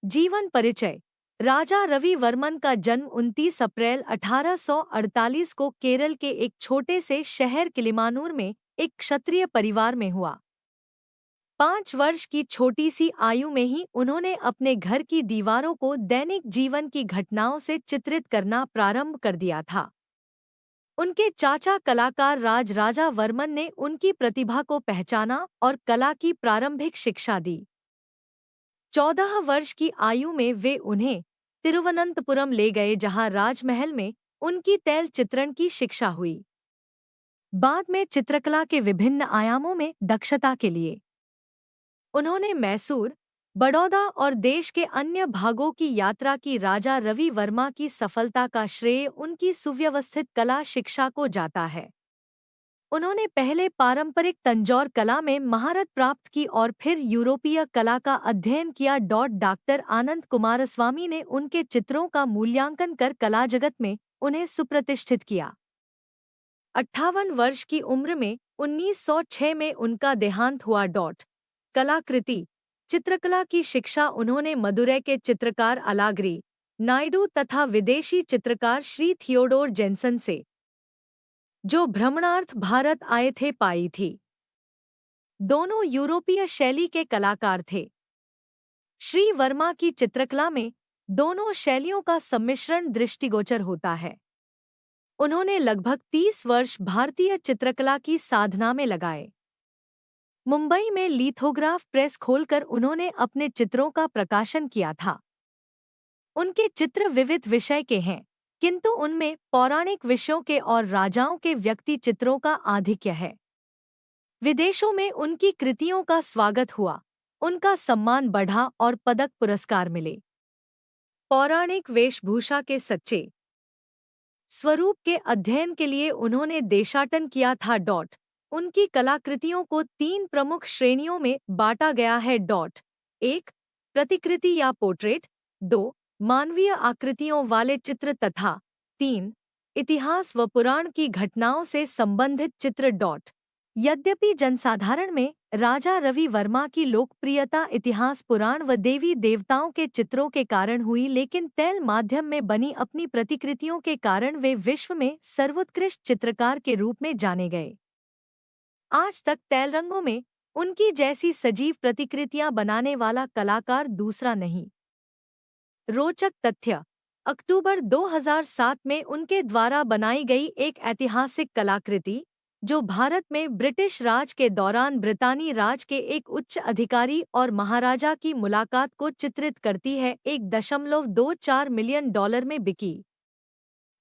जीवन परिचय। राजा रवि वर्मन का जन्म 29 अप्रैल 1848 को केरल के एक छोटे से शहर किलिमानूर में एक क्षत्रिय परिवार में हुआ। 5 वर्ष की छोटी सी आयु में ही उन्होंने अपने घर की दीवारों को दैनिक जीवन की घटनाओं से चित्रित करना प्रारंभ कर दिया था। उनके चाचा कलाकार राजा वर्मन ने उनकी प्रतिभा को पहचाना और कला की प्रारंभिक शिक्षा दी। 14 वर्ष की आयु में वे उन्हें तिरुवनंतपुरम ले गए, जहां राजमहल में उनकी तैल चित्रण की शिक्षा हुई। बाद में चित्रकला के विभिन्न आयामों में दक्षता के लिए उन्होंने मैसूर, बड़ौदा और देश के अन्य भागों की यात्रा की। राजा रवि वर्मा की सफलता का श्रेय उनकी सुव्यवस्थित कला शिक्षा को जाता है। उन्होंने पहले पारंपरिक तंजौर कला में महारत प्राप्त की और फिर यूरोपीय कला का अध्ययन किया। डॉक्टर आनंद कुमारस्वामी ने उनके चित्रों का मूल्यांकन कर कला जगत में उन्हें सुप्रतिष्ठित किया। 58 वर्ष की उम्र में 1906 में उनका देहांत हुआ। कलाकृति चित्रकला की शिक्षा उन्होंने मदुरै के चित्रकार अलागिरी नायडू तथा विदेशी चित्रकार श्री थियोडोर जेन्सन से, जो भ्रमणार्थ भारत आए थे, पाई थी। दोनों यूरोपीय शैली के कलाकार थे। श्री वर्मा की चित्रकला में दोनों शैलियों का सम्मिश्रण दृष्टिगोचर होता है। उन्होंने लगभग 30 वर्ष भारतीय चित्रकला की साधना में लगाए। मुंबई में लिथोग्राफ प्रेस खोलकर उन्होंने अपने चित्रों का प्रकाशन किया था। उनके चित्र विविध विषय के हैं, किंतु उनमें पौराणिक विषयों के और राजाओं के व्यक्ति चित्रों का आधिक्य है। विदेशों में उनकी कृतियों का स्वागत हुआ, उनका सम्मान बढ़ा और पदक पुरस्कार मिले। पौराणिक वेशभूषा के सच्चे स्वरूप के अध्ययन के लिए उन्होंने देशाटन किया था। उनकी कलाकृतियों को 3 प्रमुख श्रेणियों में बांटा गया है। 1 प्रतिकृति या पोर्ट्रेट, 2 मानवीय आकृतियों वाले चित्र तथा 3 इतिहास व पुराण की घटनाओं से संबंधित चित्र। यद्यपि जनसाधारण में राजा रवि वर्मा की लोकप्रियता इतिहास, पुराण व देवी देवताओं के चित्रों के कारण हुई, लेकिन तैल माध्यम में बनी अपनी प्रतिकृतियों के कारण वे विश्व में सर्वोत्कृष्ट चित्रकार के रूप में जाने गए। आज तक तैल रंगों में उनकी जैसी सजीव प्रतिकृतियां बनाने वाला कलाकार दूसरा नहीं। रोचक तथ्य: अक्टूबर 2007 में उनके द्वारा बनाई गई एक ऐतिहासिक कलाकृति, जो भारत में ब्रिटिश राज के दौरान ब्रितानी राज के एक उच्च अधिकारी और महाराजा की मुलाकात को चित्रित करती है, $1.24 मिलियन में बिकी।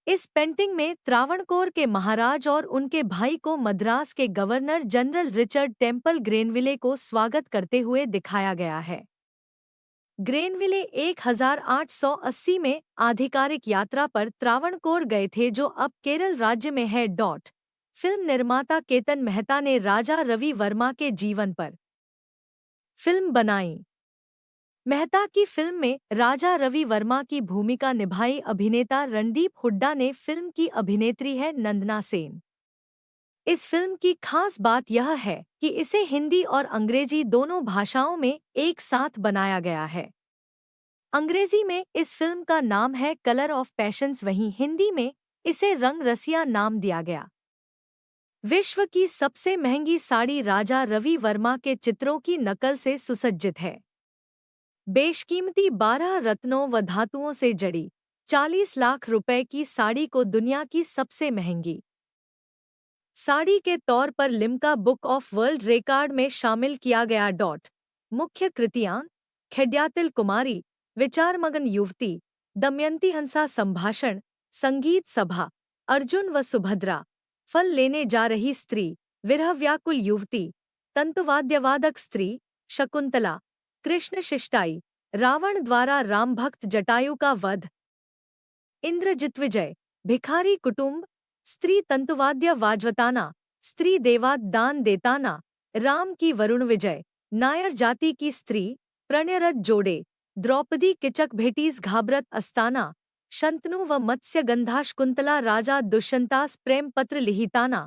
इस पेंटिंग में त्रावणकोर के महाराज और उनके भाई को मद्रास के गवर्नर जनरल रिचर्ड टेम्पल ग्रेनविले को स्वागत करते हुए दिखाया गया है। ग्रेनविले 1880 में आधिकारिक यात्रा पर त्रावणकोर गए थे, जो अब केरल राज्य में है। फिल्म निर्माता केतन मेहता ने राजा रवि वर्मा के जीवन पर फिल्म बनाई। मेहता की फिल्म में राजा रवि वर्मा की भूमिका निभाई अभिनेता रणदीप हुड्डा ने। फिल्म की अभिनेत्री है नंदना सेन। इस फिल्म की खास बात यह है कि इसे हिंदी और अंग्रेजी दोनों भाषाओं में एक साथ बनाया गया है। अंग्रेजी में इस फिल्म का नाम है कलर ऑफ पैशंस, वहीं हिंदी में इसे रंग रसिया नाम दिया गया। विश्व की सबसे महंगी साड़ी राजा रवि वर्मा के चित्रों की नकल से सुसज्जित है। बेशकीमती 12 रत्नों व धातुओं से जड़ी 40 लाख रुपए की साड़ी को दुनिया की सबसे महंगी साड़ी के तौर पर Limca book of world record में शामिल किया गया। मुख्य कृतियां: खेड्यातिल कुमारी, विचारमगन युवती, दमयंती हंसा संभाषण, संगीत सभा, अर्जुन व सुभद्रा, फल लेने जा रही स्त्री, विरह व्याकुल युवती, तंतुवाद्यवादक स्त्री, शकुंतला, कृष्ण शिष्टाई, रावण द्वारा राम भक्त जटायु का वध, इंद्रजित भिखारी कुटुंब, स्त्री तंतुवाद्य वाजवताना, स्त्री देवात दान देताना, राम की वरुण विजय, नायर जाति की स्त्री, प्रणयरत जोड़े, द्रौपदी किचक भेटीस घाबरत अस्ताना, शंतनु व मत्स्य गंधा, शकुंतला राजा दुष्यंतास प्रेम पत्र लिहिताना,